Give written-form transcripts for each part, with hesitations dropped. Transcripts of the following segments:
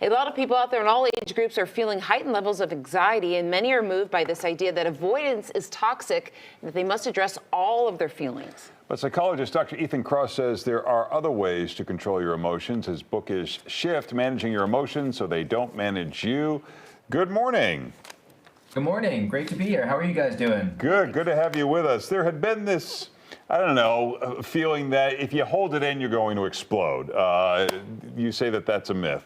A lot of people out there in all age groups are feeling heightened levels of anxiety, and many are moved by this idea that avoidance is toxic and that they must address all of their feelings. But psychologist Dr. Ethan Kross says there are other ways to control your emotions. His book is Shift, Managing Your Emotions So They Don't Manage You. Good morning. Good morning. Great to be here. How are you guys doing? Good to have you with us. There had been this, I don't know, feeling that if you hold it in, you're going to explode. You say that that's a myth.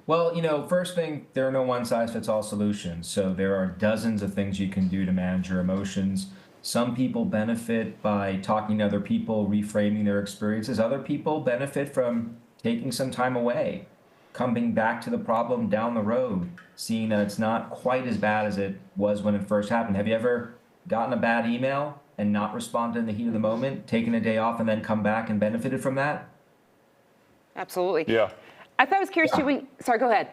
Well, first thing, there are no one-size-fits-all solutions. So there are dozens of things you can do to manage your emotions. Some people benefit by talking to other people, reframing their experiences. Other people benefit from taking some time away, coming back to the problem down the road, seeing that it's not quite as bad as it was when it first happened. Have you ever gotten a bad email and not responded in the heat of the moment, taken a day off and then come back and benefited from that? Absolutely. Yeah. I thought I was curious too. Sorry, go ahead.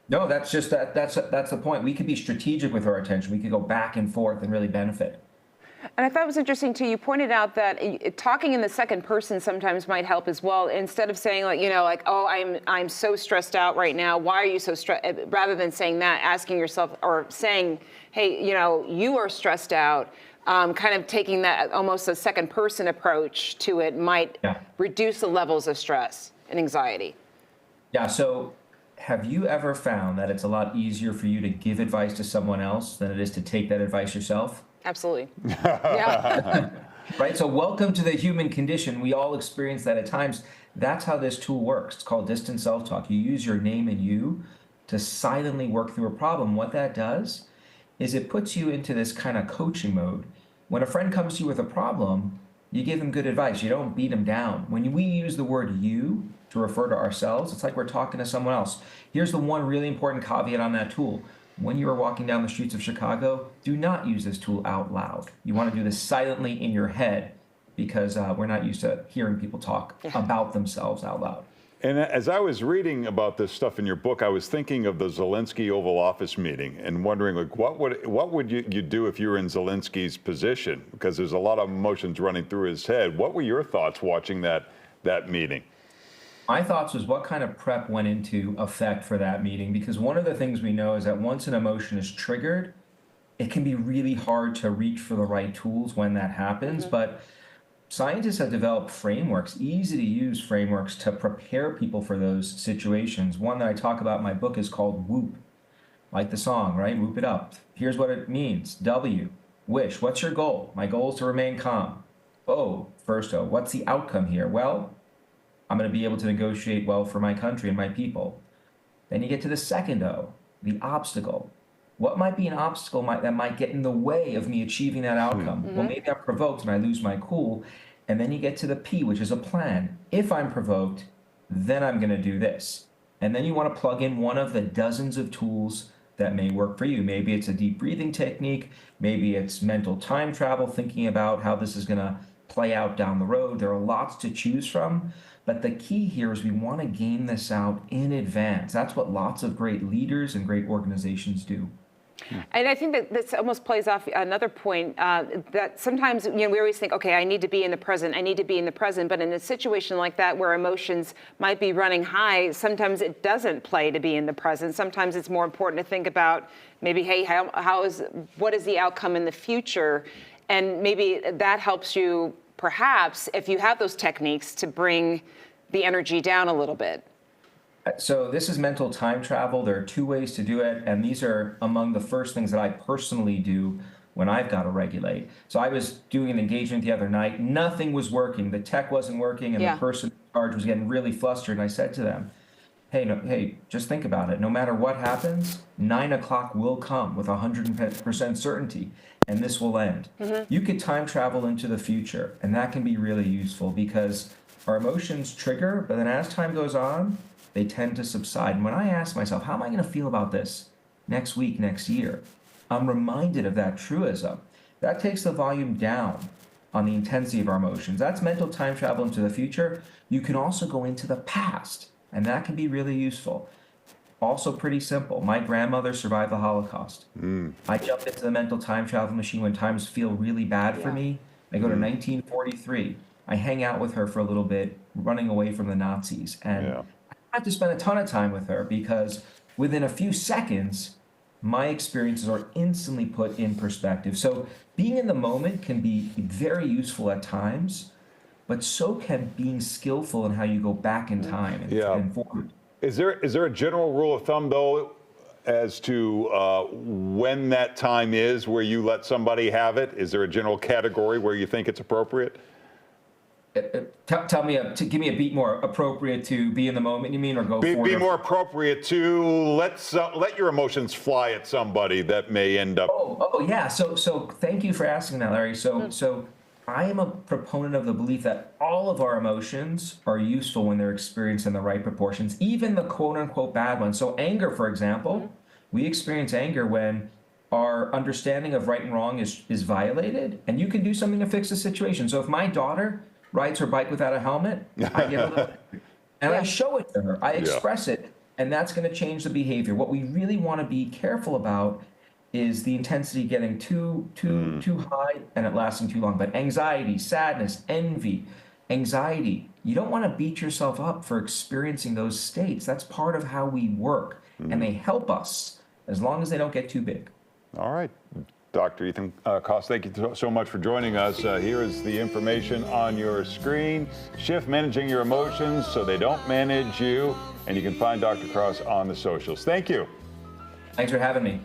No, that's just that's the point. We could be strategic with our attention. We could go back and forth and really benefit. And I thought it was interesting too. You pointed out that talking in the second person sometimes might help as well. Instead of saying oh, I'm so stressed out right now. Why are you so stressed? Rather than saying that, asking yourself or saying, hey, you are stressed out. Kind of taking that almost a second person approach to it might reduce the levels of stress and anxiety. Yeah. So have you ever found that it's a lot easier for you to give advice to someone else than it is to take that advice yourself? Absolutely. Yeah. Right. So welcome to the human condition. We all experience that at times. That's how this tool works. It's called distant self-talk. You use your name and you to silently work through a problem. What that does is it puts you into this kind of coaching mode. When a friend comes to you with a problem, you give them good advice. You don't beat them down. When we use the word you to refer to ourselves, it's like we're talking to someone else. Here's the one really important caveat on that tool. When you are walking down the streets of Chicago, do not use this tool out loud. You want to do this silently in your head because we're not used to hearing people talk about themselves out loud. And as I was reading about this stuff in your book, I was thinking of the Zelensky Oval Office meeting and wondering, what would you do if you were in Zelensky's position? Because there's a lot of emotions running through his head. What were your thoughts watching that meeting? My thoughts was what kind of prep went into effect for that meeting, because one of the things we know is that once an emotion is triggered, it can be really hard to reach for the right tools when that happens. But scientists have developed frameworks, easy to use frameworks to prepare people for those situations. One that I talk about in my book is called WHOOP, like the song, right? Whoop it up. Here's what it means. W, wish. What's your goal? My goal is to remain calm. O, first O, what's the outcome here? Well, I'm going to be able to negotiate well for my country and my people. Then you get to the second O, the obstacle. What might be an obstacle that might get in the way of me achieving that outcome? Well, maybe I'm provoked and I lose my cool. And then you get to the P, which is a plan. If I'm provoked, then I'm going to do this. And then you want to plug in one of the dozens of tools that may work for you. Maybe it's a deep breathing technique. Maybe it's mental time travel, thinking about how this is going to play out down the road. There are lots to choose from. But the key here is we want to game this out in advance. That's what lots of great leaders and great organizations do. And I think that this almost plays off another point that sometimes, we always think, okay, I need to be in the present. I need to be in the present. But in a situation like that where emotions might be running high, sometimes it doesn't play to be in the present. Sometimes it's more important to think about maybe, hey, what is the outcome in the future? And maybe that helps you, perhaps, if you have those techniques, to bring the energy down a little bit. So this is mental time travel. There are two ways to do it, and these are among the first things that I personally do when I've got to regulate. So I was doing an engagement the other night. Nothing was working. The tech wasn't working, and the person in charge was getting really flustered. And I said to them, hey, just think about it. No matter what happens, 9 o'clock will come with 100% certainty, and this will end. You could time travel into the future, and that can be really useful because our emotions trigger, but then as time goes on, they tend to subside. And when I ask myself, how am I going to feel about this next week, next year? I'm reminded of that truism. That takes the volume down on the intensity of our emotions. That's mental time travel into the future. You can also go into the past, and that can be really useful. Also pretty simple. My grandmother survived the Holocaust. I jump into the mental time travel machine when times feel really bad for me. I go to 1943. I hang out with her for a little bit, running away from the Nazis. And I have to spend a ton of time with her because within a few seconds, my experiences are instantly put in perspective. So being in the moment can be very useful at times, but so can being skillful in how you go back in time and forward. Is there a general rule of thumb, though, as to when that time is where you let somebody have it? Is there a general category where you think it's appropriate? Tell me, give me a beat more appropriate to be in the moment, you mean, or go forward? Be more appropriate to let your emotions fly at somebody that may end up. Oh yeah. So thank you for asking that, Larry. So I am a proponent of the belief that all of our emotions are useful when they're experienced in the right proportions, even the quote unquote bad ones. So anger, for example, we experience anger when our understanding of right and wrong is violated, and you can do something to fix the situation. So if my daughter rides her bike without a helmet, I get a little angry. And I show it to her. I express it, and that's going to change the behavior. What we really want to be careful about is the intensity getting too high and it lasting too long. But anxiety, sadness, envy, anxiety, you don't want to beat yourself up for experiencing those states. That's part of how we work, and they help us as long as they don't get too big. All right. Dr. Ethan Cost, thank you so much for joining us. Here is the information on your screen. Shift Managing Your Emotions so they don't manage you. And you can find Dr. Cross on the socials. Thank you. Thanks for having me.